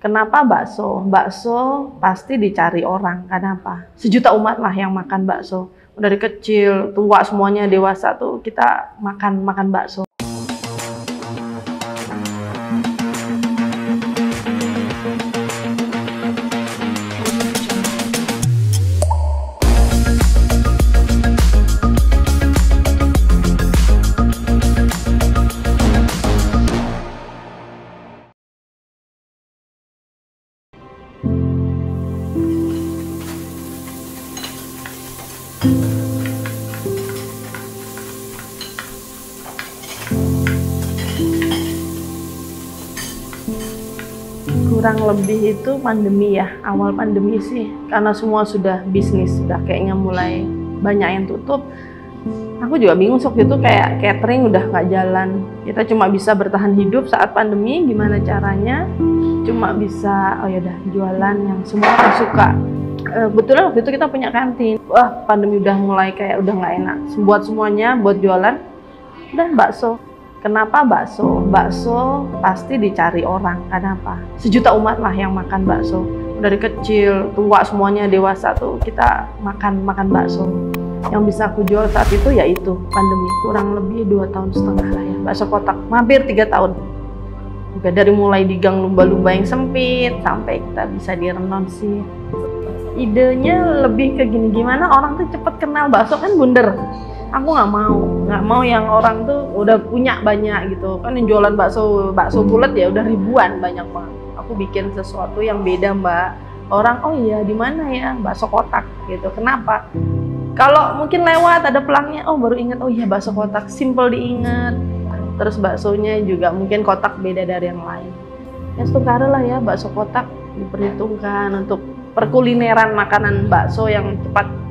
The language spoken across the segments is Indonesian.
Kenapa bakso? Bakso pasti dicari orang. Kenapa? Sejuta umat lah yang makan bakso. Dari kecil, tua, semuanya dewasa tuh kita makan bakso. Kurang lebih itu pandemi ya, awal pandemi sih, karena semua sudah bisnis, sudah kayaknya mulai banyak yang tutup. Aku juga bingung waktu itu, kayak catering udah nggak jalan. Kita cuma bisa bertahan hidup saat pandemi, gimana caranya? Cuma bisa, oh yaudah, jualan yang semua orang suka. Kebetulan waktu itu kita punya kantin. Wah, pandemi udah mulai kayak udah nggak enak. Buat semuanya, buat jualan, udah bakso. Kenapa bakso? Bakso pasti dicari orang. Kenapa? Sejuta umat lah yang makan bakso. Dari kecil, tua, semuanya dewasa tuh kita makan bakso. Yang bisa aku jual saat itu yaitu pandemi. Kurang lebih 2,5 tahun lah ya. Bakso kotak, hampir 3 tahun. Juga dari mulai di gang lumba-lumba yang sempit sampai kita bisa di Renon sih. Idenya lebih ke gini, gimana orang tuh cepet kenal bakso kan bunder. Aku nggak mau yang orang tuh udah punya banyak gitu kan, yang jualan bakso bulat ya udah ribuan, banyak banget. Aku bikin sesuatu yang beda, Mbak. Orang, oh iya, di mana ya bakso kotak gitu. Kenapa? Kalau mungkin lewat ada pelangnya, oh baru ingat, oh iya bakso kotak, simple diingat. Terus baksonya juga mungkin kotak beda dari yang lain. Ya setengah lah ya, bakso kotak diperhitungkan untuk perkulineran makanan bakso yang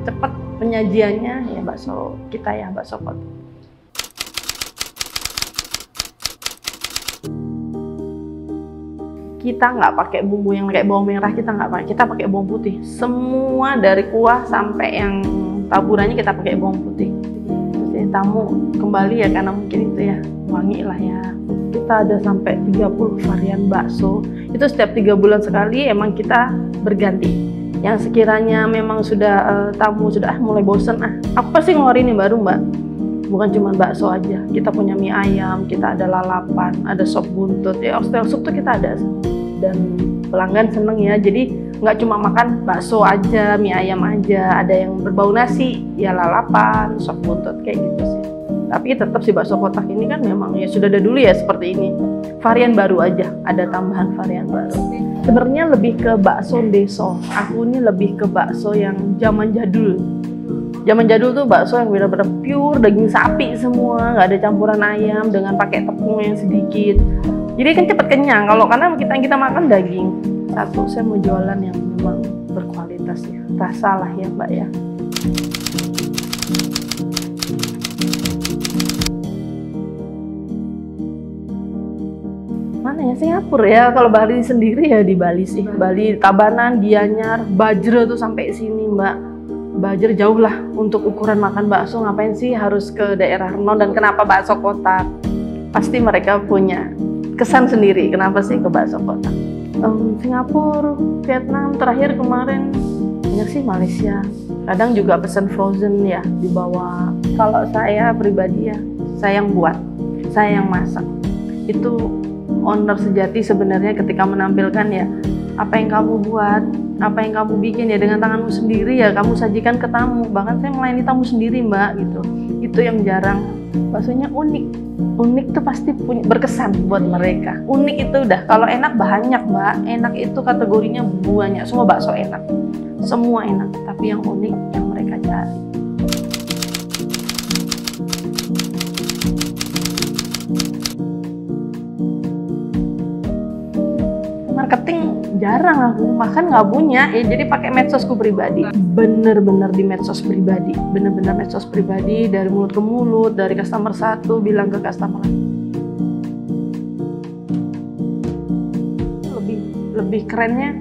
cepat penyajiannya, ya bakso kita ya, bakso kotak. Kita nggak pakai bumbu yang kayak bawang merah, kita nggak pakai, kita pakai bawang putih. Semua dari kuah sampai yang taburannya kita pakai bawang putih. Terus ya, tamu kembali ya, karena mungkin itu ya wangi lah ya. Kita ada sampai 30 varian bakso. Itu setiap 3 bulan sekali emang kita berganti. Yang sekiranya memang sudah tamu sudah mulai bosen, aku pasti ngeluarin yang baru, Mbak. Bukan cuma bakso aja, kita punya mie ayam, kita ada lalapan, ada sop buntut, ya oxtail soup tuh kita ada. Dan pelanggan seneng ya, jadi nggak cuma makan bakso aja, mie ayam aja, ada yang berbau nasi, ya lalapan, sop buntut, kayak gitu sih. Tapi tetap si bakso kotak ini kan memang ya sudah ada dulu ya seperti ini. Varian baru aja, ada tambahan varian baru. Sebenarnya lebih ke bakso deso. Aku ini lebih ke bakso yang zaman jadul. Zaman jadul tuh bakso yang benar-benar pure daging sapi semua, nggak ada campuran ayam dengan pakai tepung yang sedikit. Jadi kan cepet kenyang. Kalau karena kita makan daging. Satu, saya mau jualan yang memang berkualitas ya. Rasa lah ya, Mbak ya. Mana ya, Singapura ya, kalau Bali sendiri ya di Bali sih. Bali, Tabanan, Gianyar, Bajra tuh sampai sini, Mbak. Bajra jauh lah untuk ukuran makan bakso, ngapain sih harus ke daerah Renon, dan kenapa bakso kotak? Pasti mereka punya kesan sendiri kenapa sih ke bakso kotak. Singapura, Vietnam, terakhir kemarin banyak sih Malaysia. Kadang juga pesan frozen ya dibawa. Kalau saya pribadi ya, saya yang buat, saya yang masak. Itu owner sejati sebenarnya ketika menampilkan ya, apa yang kamu buat, apa yang kamu bikin ya dengan tanganmu sendiri ya, kamu sajikan ke tamu. Bahkan saya melayani tamu sendiri, Mbak, gitu. Itu yang jarang. Baksonya unik. Unik tuh pasti punya berkesan buat mereka. Unik itu udah, kalau enak banyak, Mbak. Enak itu kategorinya banyak, semua bakso enak. Semua enak, tapi yang unik yang mereka cari. Marketing jarang aku, makan nggak punya ya, jadi pakai medsosku pribadi. Bener-bener di medsos pribadi, bener-bener medsos pribadi, dari mulut ke mulut, dari customer satu bilang ke customer lain. Lebih kerennya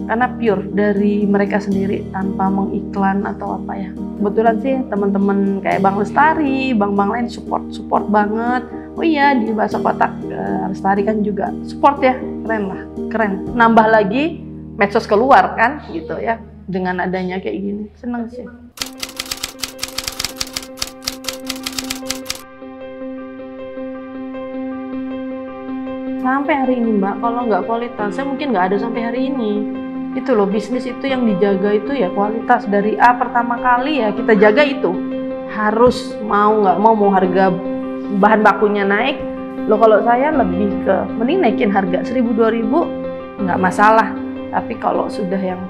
karena pure dari mereka sendiri tanpa mengiklan atau apa ya. Kebetulan sih teman-teman kayak Bang Lestari, bang-bang lain support banget. Oh iya, di Bakso Kotak Lestari kan juga support ya, keren lah, keren. Nambah lagi medsos keluar kan, gitu ya, dengan adanya kayak gini, seneng sih. Sampai hari ini Mbak, kalau nggak kualitas, saya mungkin nggak ada sampai hari ini. Itu loh, bisnis itu yang dijaga itu ya kualitas. Dari A pertama kali ya kita jaga itu. Harus mau nggak mau harga bahan bakunya naik. Loh kalau saya lebih ke, mending naikin harga 1.000-2.000 nggak masalah. Tapi kalau sudah yang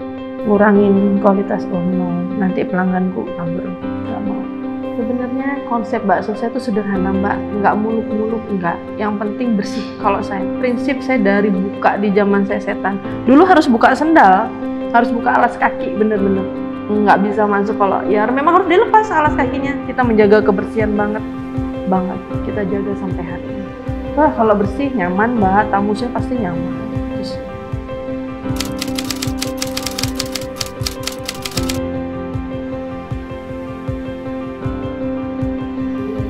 ngurangin kualitas, oh no, nanti pelangganku kabur, nggak mau. Sebenarnya konsep bakso saya itu sederhana Mbak, nggak muluk-muluk, nggak. Yang penting bersih. Kalau saya, prinsip saya dari buka di zaman saya setan. Dulu harus buka sendal, harus buka alas kaki, bener-bener. Nggak bisa masuk kalau, ya memang harus dilepas alas kakinya. Kita menjaga kebersihan banget. Kita jaga sampai hari ini. Wah kalau bersih, nyaman Mbak, tamu saya pasti nyaman. Terus,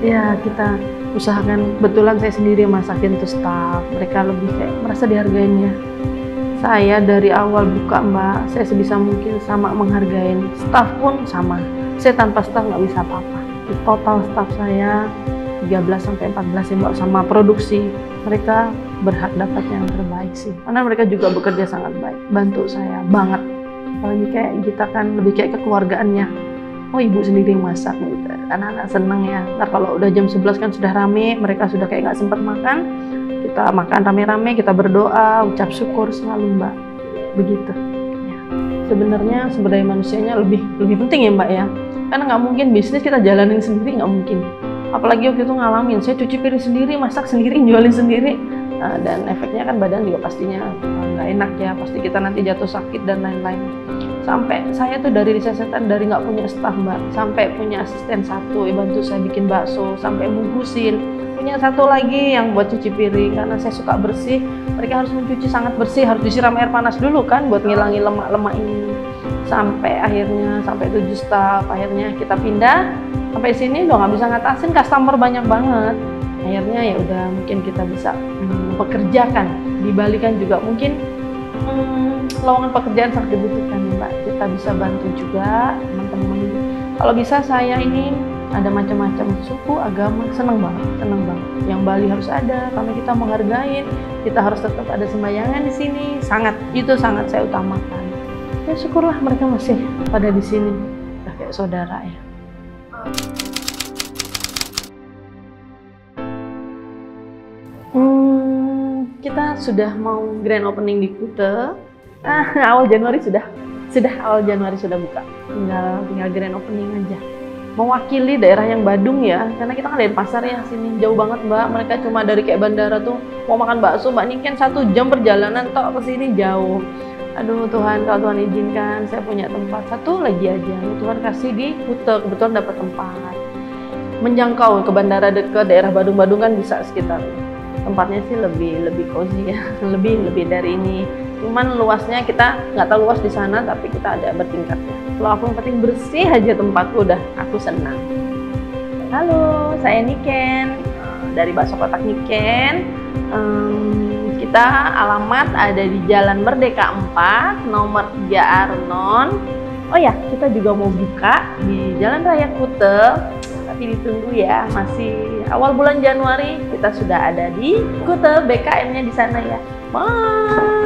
ya kita usahakan, kebetulan saya sendiri masakin tuh staff, mereka lebih kayak merasa dihargain ya. Saya dari awal buka Mbak, saya sebisa mungkin sama menghargain, staff pun sama. Saya tanpa staff nggak bisa apa-apa. Total staff saya 13-14 ya Mbak, sama produksi. Mereka berhak dapat yang terbaik sih, karena mereka juga bekerja sangat baik, bantu saya banget. Apalagi kayak kita kan lebih kayak kekeluargaannya. Oh ibu sendiri yang masak gitu, anak-anak seneng ya. Ntar kalau udah jam 11 kan sudah rame, mereka sudah kayak nggak sempat makan, kita makan rame-rame, kita berdoa, ucap syukur selalu Mbak, begitu ya. Sebenarnya sumber daya manusianya lebih penting ya Mbak ya, karena nggak mungkin bisnis kita jalanin sendiri, nggak mungkin. Apalagi waktu itu ngalamin, saya cuci piring sendiri, masak sendiri, jualin sendiri, dan efeknya kan badan juga pastinya nggak enak ya, pasti kita nanti jatuh sakit dan lain-lain. Sampai saya tuh dari riset-risetan, dari nggak punya staf Mbak, sampai punya asisten satu bantu saya bikin bakso, sampai bungkusin, punya satu lagi yang buat cuci piring, karena saya suka bersih. Mereka harus mencuci sangat bersih, harus disiram air panas dulu kan buat ngilangin lemak-lemak ini. Sampai akhirnya sampai 7 staf, akhirnya kita pindah sampai sini udah nggak bisa ngatasin, customer banyak banget. Akhirnya ya udah, mungkin kita bisa pekerjakan, dibalikan juga mungkin lowongan pekerjaan sangat dibutuhkan Mbak. Kita bisa bantu juga teman-teman. Kalau bisa saya ini ada macam-macam suku, agama, seneng banget. Yang Bali harus ada, karena kita menghargai, kita harus tetap ada sembayangan di sini. Itu sangat saya utamakan. Ya syukurlah mereka masih pada di sini, udah kayak saudara ya. Kita sudah mau grand opening di Kuta. Awal Januari sudah buka. Tinggal grand opening aja. Mewakili daerah yang Badung ya, karena kita kan dari pasar ya, sini jauh banget Mbak. Mereka cuma dari kayak bandara tuh mau makan bakso Mbak, ini kan 1 jam perjalanan tok ke sini jauh. Aduh Tuhan, kalau Tuhan izinkan saya punya tempat satu lagi aja, Tuhan kasih di Kuta, kebetulan dapat tempat. Menjangkau ke bandara dekat daerah Badung kan bisa sekitar. Tempatnya sih lebih cozy ya, lebih dari ini. Cuman luasnya kita nggak tahu luas di sana, tapi kita ada bertingkatnya. Kalau aku yang penting bersih aja tempatku, udah aku senang. Halo, saya Niken dari Bakso Kotak Niken. Kita alamat ada di Jalan Merdeka 4, nomor 3 Arnon. Oh ya, kita juga mau buka di Jalan Raya Kuta. Tapi ditunggu ya, masih awal bulan Januari kita sudah ada di Kuta, BKM-nya di sana ya. Bye.